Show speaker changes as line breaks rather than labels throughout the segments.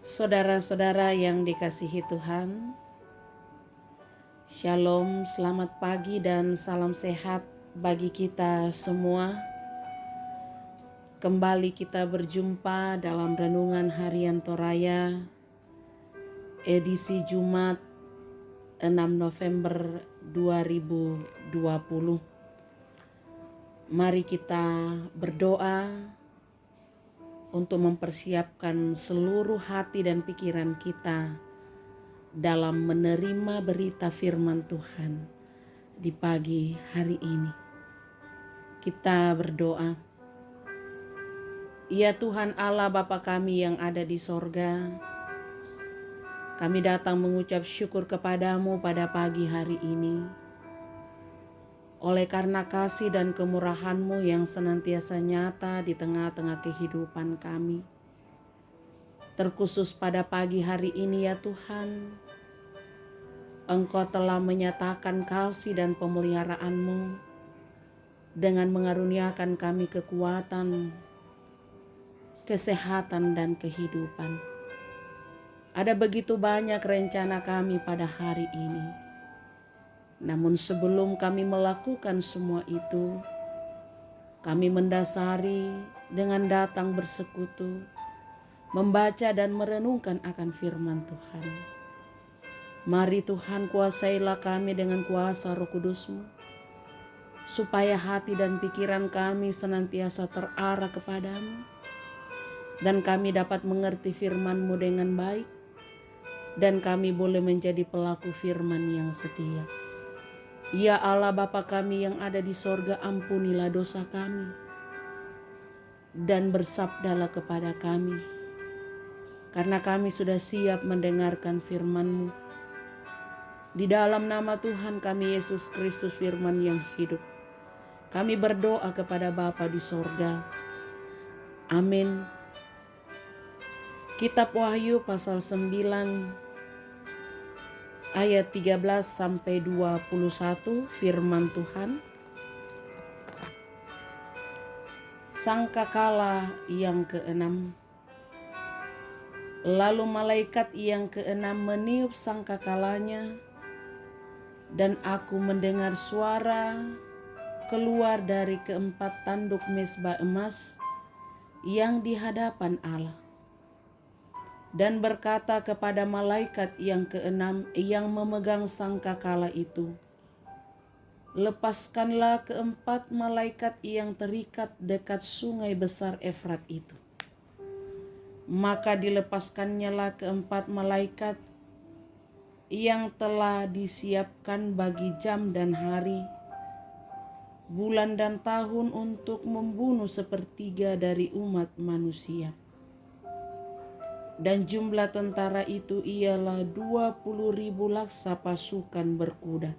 Saudara-saudara yang dikasihi Tuhan, Shalom, selamat pagi dan salam sehat bagi kita semua. Kembali kita berjumpa dalam Renungan Harian Toraya, edisi Jumat 6 November 2020. Mari kita berdoa untuk mempersiapkan seluruh hati dan pikiran kita dalam menerima berita firman Tuhan di pagi hari ini. Kita berdoa. Ya Tuhan Allah Bapa kami yang ada di sorga, kami datang mengucap syukur kepadamu pada pagi hari ini. Oleh karena kasih dan kemurahan-Mu yang senantiasa nyata di tengah-tengah kehidupan kami. Terkhusus pada pagi hari ini ya Tuhan, Engkau telah menyatakan kasih dan pemeliharaan-Mu dengan mengaruniakan kami kekuatan, kesehatan dan kehidupan. Ada begitu banyak rencana kami pada hari ini. Namun sebelum kami melakukan semua itu, kami mendasari dengan datang bersekutu, membaca dan merenungkan akan firman Tuhan. Mari Tuhan kuasailah kami dengan kuasa Roh Kudus-Mu, supaya hati dan pikiran kami senantiasa terarah kepadamu, dan kami dapat mengerti firman-Mu dengan baik, dan kami boleh menjadi pelaku firman yang setia. Ya Allah Bapa kami yang ada di sorga, ampunilah dosa kami dan bersabdalah kepada kami, karena kami sudah siap mendengarkan firman-Mu. Di dalam nama Tuhan kami Yesus Kristus firman yang hidup, kami berdoa kepada Bapa di sorga. Amin. Kitab Wahyu pasal 9 ayat 13 sampai 21 firman Tuhan. Sangkakala yang keenam. Lalu malaikat yang keenam meniup sangkakalanya, dan aku mendengar suara keluar dari keempat tanduk mezbah emas yang di hadapan Allah, dan berkata kepada malaikat yang keenam yang memegang sangkakala itu, lepaskanlah keempat malaikat yang terikat dekat sungai besar Efrat itu. Maka dilepaskannyalah keempat malaikat yang telah disiapkan bagi jam dan hari, bulan dan tahun untuk membunuh sepertiga dari umat manusia. Dan jumlah tentara itu ialah 20.000 laksa pasukan berkuda.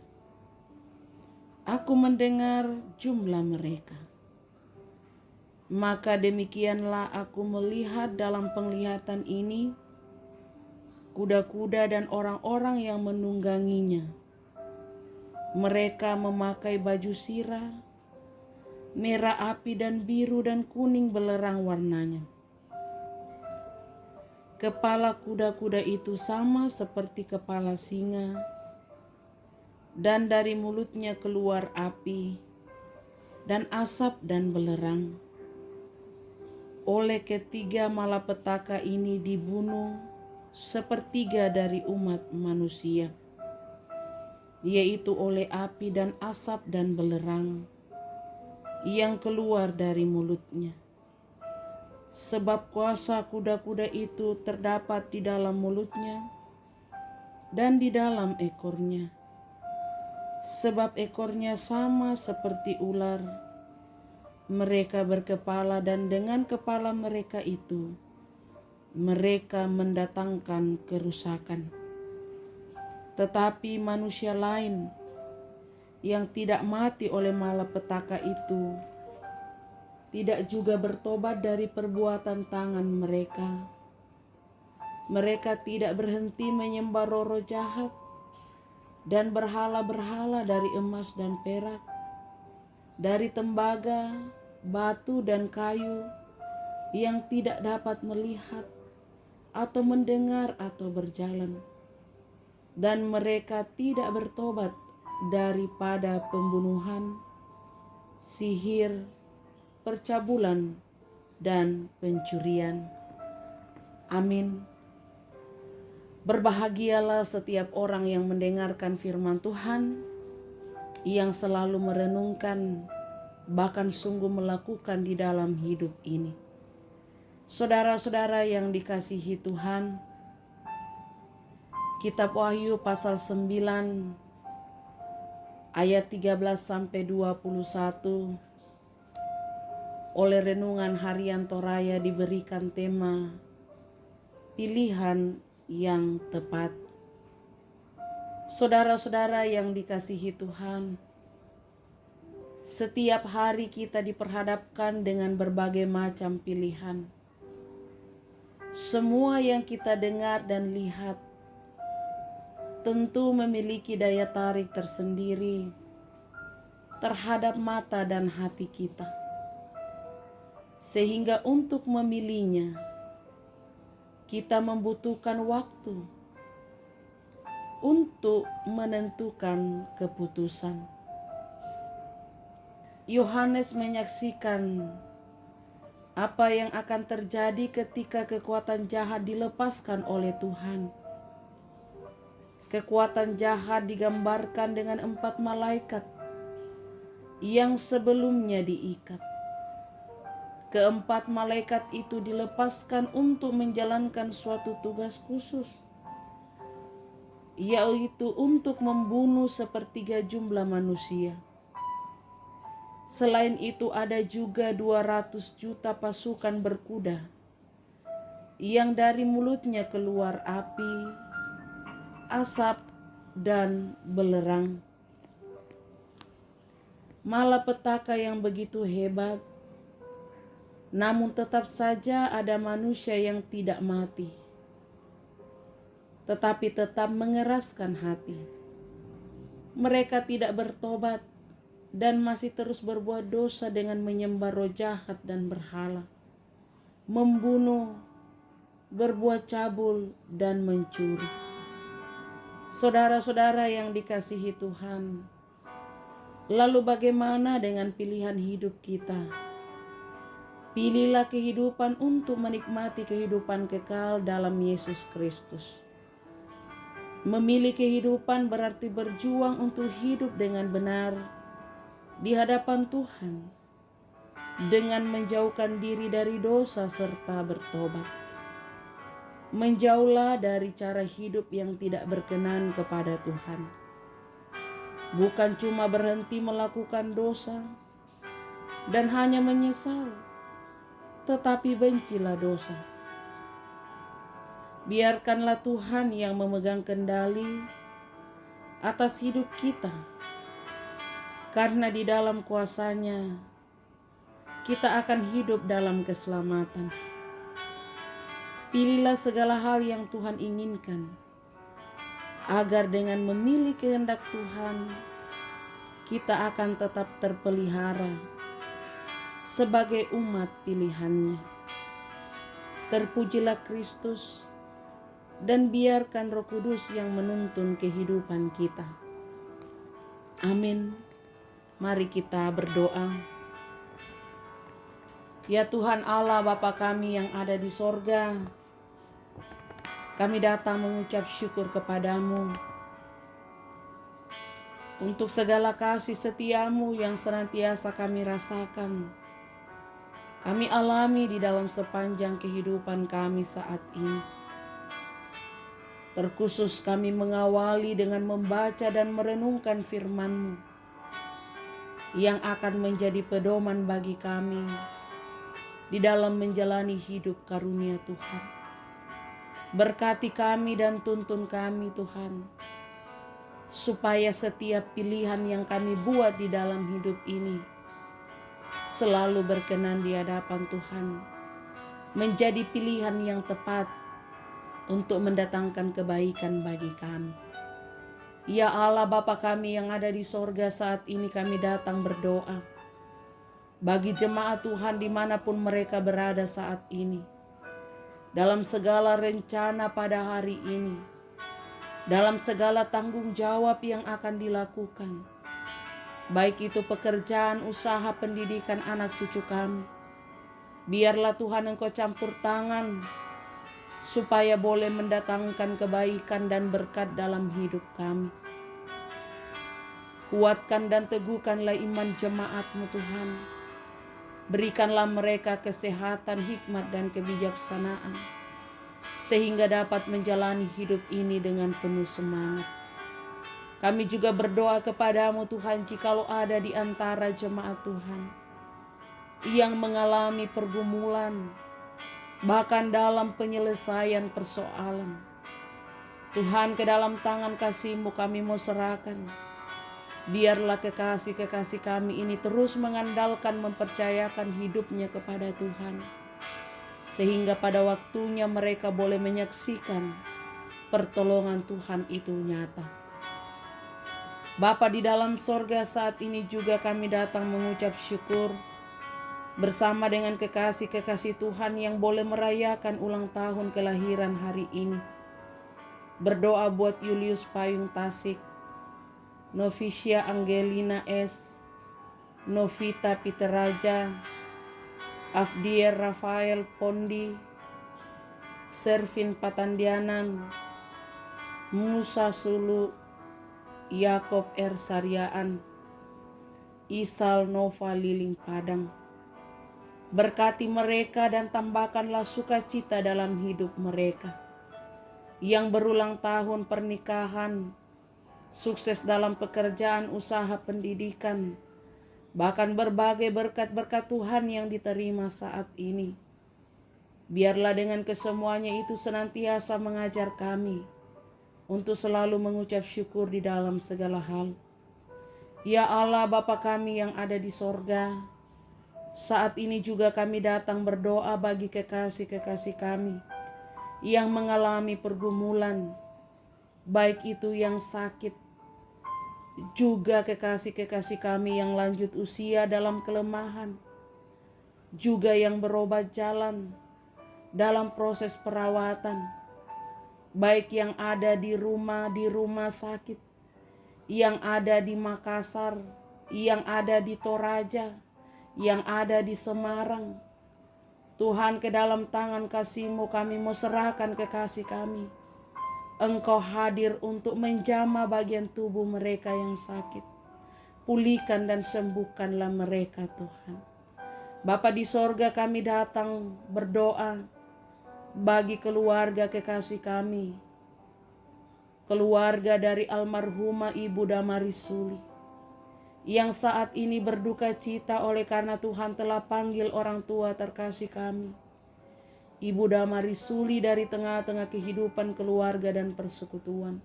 Aku mendengar jumlah mereka. Maka demikianlah aku melihat dalam penglihatan ini kuda-kuda dan orang-orang yang menungganginya. Mereka memakai baju sirah, merah api dan biru dan kuning belerang warnanya. Kepala kuda-kuda itu sama seperti kepala singa, dan dari mulutnya keluar api dan asap dan belerang. Oleh ketiga malapetaka ini dibunuh sepertiga dari umat manusia, yaitu oleh api dan asap dan belerang yang keluar dari mulutnya. Sebab kuasa kuda-kuda itu terdapat di dalam mulutnya dan di dalam ekornya. Sebab ekornya sama seperti ular. Mereka berkepala, dan dengan kepala mereka itu mereka mendatangkan kerusakan. Tetapi manusia lain yang tidak mati oleh malapetaka itu tidak juga bertobat dari perbuatan tangan mereka. Mereka tidak berhenti menyembah roh-roh jahat dan berhala-berhala dari emas dan perak, dari tembaga, batu dan kayu yang tidak dapat melihat atau mendengar atau berjalan, dan mereka tidak bertobat daripada pembunuhan, sihir, percabulan, dan pencurian. Amin. Berbahagialah setiap orang yang mendengarkan firman Tuhan, yang selalu merenungkan, bahkan sungguh melakukan di dalam hidup ini. Saudara-saudara yang dikasihi Tuhan, Kitab Wahyu pasal 9 ayat 13 sampai 21 oleh Renungan Harian Toraya diberikan tema pilihan yang tepat. Saudara-saudara yang dikasihi Tuhan, setiap hari kita diperhadapkan dengan berbagai macam pilihan. Semua yang kita dengar dan lihat tentu memiliki daya tarik tersendiri terhadap mata dan hati kita. Sehingga untuk memilihnya, kita membutuhkan waktu untuk menentukan keputusan. Yohanes menyaksikan apa yang akan terjadi ketika kekuatan jahat dilepaskan oleh Tuhan. Kekuatan jahat digambarkan dengan 4 malaikat yang sebelumnya diikat. Keempat malaikat itu dilepaskan untuk menjalankan suatu tugas khusus, yaitu untuk membunuh sepertiga jumlah manusia. Selain itu ada juga 200 juta pasukan berkuda yang dari mulutnya keluar api, asap, dan belerang. Malapetaka yang begitu hebat, namun tetap saja ada manusia yang tidak mati, tetapi tetap mengeraskan hati. Mereka tidak bertobat dan masih terus berbuat dosa dengan menyembah roh jahat dan berhala, membunuh, berbuat cabul, dan mencuri. Saudara-saudara yang dikasihi Tuhan, lalu bagaimana dengan pilihan hidup kita? Pilihlah kehidupan untuk menikmati kehidupan kekal dalam Yesus Kristus. Memilih kehidupan berarti berjuang untuk hidup dengan benar di hadapan Tuhan, dengan menjauhkan diri dari dosa serta bertobat. Menjauhlah dari cara hidup yang tidak berkenan kepada Tuhan. Bukan cuma berhenti melakukan dosa dan hanya menyesal, tetapi bencilah dosa. Biarkanlah Tuhan yang memegang kendali atas hidup kita, karena di dalam kuasa-Nya kita akan hidup dalam keselamatan. Pilihlah segala hal yang Tuhan inginkan, agar dengan memilih kehendak Tuhan, kita akan tetap terpelihara sebagai umat pilihan-Nya. Terpujilah Kristus, dan biarkan Roh Kudus yang menuntun kehidupan kita. Amin. Mari kita berdoa. Ya Tuhan Allah Bapa kami yang ada di sorga, kami datang mengucap syukur kepadamu untuk segala kasih setia-Mu yang senantiasa kami rasakan, kami alami di dalam sepanjang kehidupan kami saat ini. Terkhusus kami mengawali dengan membaca dan merenungkan firman-Mu yang akan menjadi pedoman bagi kami di dalam menjalani hidup karunia Tuhan. Berkati kami dan tuntun kami Tuhan, supaya setiap pilihan yang kami buat di dalam hidup ini selalu berkenan di hadapan Tuhan, menjadi pilihan yang tepat untuk mendatangkan kebaikan bagi kami. Ya Allah Bapa kami yang ada di sorga, saat ini kami datang berdoa bagi jemaat Tuhan dimanapun mereka berada saat ini, dalam segala rencana pada hari ini, dalam segala tanggung jawab yang akan dilakukan, baik itu pekerjaan, usaha, pendidikan anak cucu kami. Biarlah Tuhan Engkau campur tangan supaya boleh mendatangkan kebaikan dan berkat dalam hidup kami. Kuatkan dan teguhkanlah iman jemaat-Mu Tuhan. Berikanlah mereka kesehatan, hikmat, dan kebijaksanaan, sehingga dapat menjalani hidup ini dengan penuh semangat. Kami juga berdoa kepada-Mu Tuhan, jikalau ada di antara jemaat Tuhan yang mengalami pergumulan, bahkan dalam penyelesaian persoalan, Tuhan, ke dalam tangan kasih-Mu kami mau serahkan. Biarlah kekasih-kekasih kami ini terus mengandalkan, mempercayakan hidupnya kepada Tuhan, sehingga pada waktunya mereka boleh menyaksikan pertolongan Tuhan itu nyata. Bapa di dalam sorga, saat ini juga kami datang mengucap syukur bersama dengan kekasih-kekasih Tuhan yang boleh merayakan ulang tahun kelahiran hari ini. Berdoa buat Julius Payung Tasik, Novisia Angelina S, Novita Peter Raja, Afdier Rafael Pondi, Servin Patandianan, Musa Sulu, Yakob R. Saryaan, Isal Nova Liling Padang. Berkati mereka dan tambahkanlah sukacita dalam hidup mereka. Yang berulang tahun pernikahan, sukses dalam pekerjaan, usaha, pendidikan, bahkan berbagai berkat-berkat Tuhan yang diterima saat ini. Biarlah dengan kesemuanya itu senantiasa mengajar kami untuk selalu mengucap syukur di dalam segala hal. Ya Allah, Bapa kami yang ada di sorga, saat ini juga kami datang berdoa bagi kekasih-kekasih kami yang mengalami pergumulan, baik itu yang sakit, juga kekasih-kekasih kami yang lanjut usia dalam kelemahan, juga yang berobat jalan dalam proses perawatan, baik yang ada di rumah sakit, yang ada di Makassar, yang ada di Toraja, yang ada di Semarang. Tuhan, ke dalam tangan kasih-Mu kami mau serahkan kekasih kami. Engkau hadir untuk menjamah bagian tubuh mereka yang sakit. Pulihkan dan sembuhkanlah mereka, Tuhan. Bapa di sorga, kami datang berdoa bagi keluarga kekasih kami, keluarga dari almarhumah Ibu Damaris Suli, yang saat ini berduka cita oleh karena Tuhan telah panggil orang tua terkasih kami, Ibu Damaris Suli, dari tengah-tengah kehidupan keluarga dan persekutuan.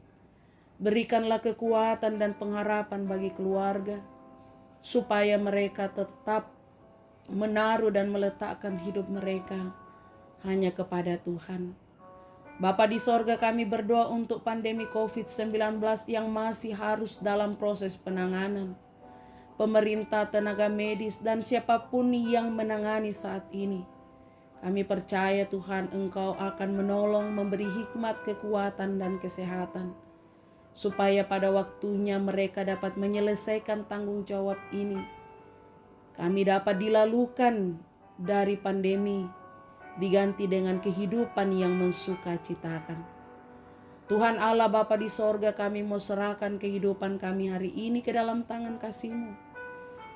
Berikanlah kekuatan dan pengharapan bagi keluarga, supaya mereka tetap menaruh dan meletakkan hidup mereka hanya kepada Tuhan. Bapa di sorga, kami berdoa untuk pandemi COVID-19 yang masih harus dalam proses penanganan. Pemerintah, tenaga medis, dan siapapun yang menangani saat ini, kami percaya Tuhan, Engkau akan menolong, memberi hikmat, kekuatan, dan kesehatan, supaya pada waktunya mereka dapat menyelesaikan tanggung jawab ini. Kami dapat dilalukan dari pandemi, diganti dengan kehidupan yang mensukacitakan. Tuhan Allah Bapa di sorga, kami mau serahkan kehidupan kami hari ini ke dalam tangan kasih-Mu.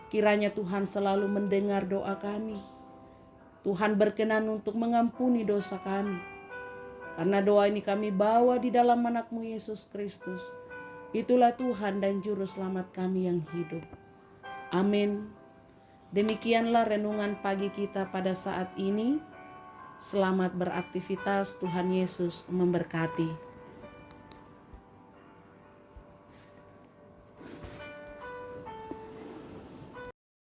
Kiranya Tuhan selalu mendengar doa kami. Tuhan berkenan untuk mengampuni dosa kami. Karena doa ini kami bawa di dalam anak-Mu Yesus Kristus. Itulah Tuhan dan Juru Selamat kami yang hidup. Amin. Demikianlah renungan pagi kita pada saat ini. Selamat beraktivitas, Tuhan Yesus memberkati.